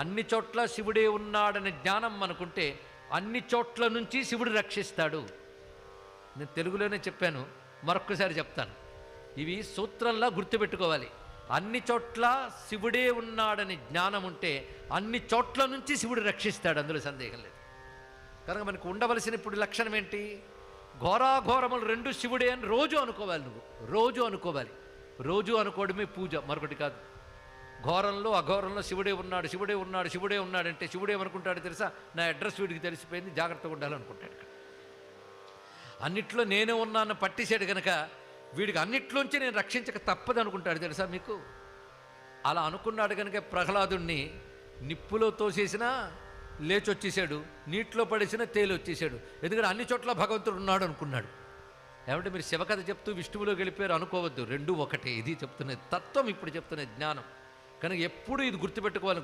అన్ని చోట్ల శివుడే ఉన్నాడనే జ్ఞానం మనకుంటే అన్ని చోట్ల నుంచి శివుడు రక్షిస్తాడు. నేను తెలుగులోనే చెప్పాను, మరొక్కసారి చెప్తాను. ఇవి సూత్రంలా గుర్తుపెట్టుకోవాలి. అన్ని చోట్ల శివుడే ఉన్నాడని జ్ఞానం ఉంటే అన్ని చోట్ల నుంచి శివుడు రక్షిస్తాడు, అందులో సందేహం లేదు. కనుక మనకు ఉండవలసిన ఇప్పుడు లక్షణం ఏంటి? ఘోరాఘోరములు రెండు శివుడే అని రోజు అనుకోవాలి. నువ్వు రోజు అనుకోవాలి. రోజు అనుకోవడమే పూజ, మరొకటి కాదు. ఘోరంలో అఘోరంలో శివుడే ఉన్నాడు, శివుడే ఉన్నాడు, శివుడే ఉన్నాడంటే శివుడే ఏమనుకుంటాడు తెలుసా? నా అడ్రస్ వీడికి తెలిసిపోయింది, జాగ్రత్తగా ఉండాలనుకుంటాడు. అన్నిట్లో నేనే ఉన్నాను పట్టేశాడు కనుక వీడికి అన్నిట్లోంచి నేను రక్షించక తప్పదు అనుకుంటాడు, తెలుసా మీకు? అలా అనుకున్నాడు కనుక ప్రహ్లాదుణ్ణి నిప్పులో తోసేసినా లేచొచ్చేసాడు, నీటిలో పడేసినా తేలి వచ్చేసాడు. ఎందుకంటే అన్ని చోట్ల భగవంతుడు ఉన్నాడు అనుకున్నాడు. ఏమంటే మీరు శివకథ చెప్తూ విష్ణువులో గెలిపారు అనుకోవద్దు, రెండూ ఒకటే. ఇది చెప్తున్నది తత్వం, ఇప్పుడు చెప్తున్నది జ్ఞానం. కనుక ఎప్పుడు ఇది గుర్తుపెట్టుకోవాలి.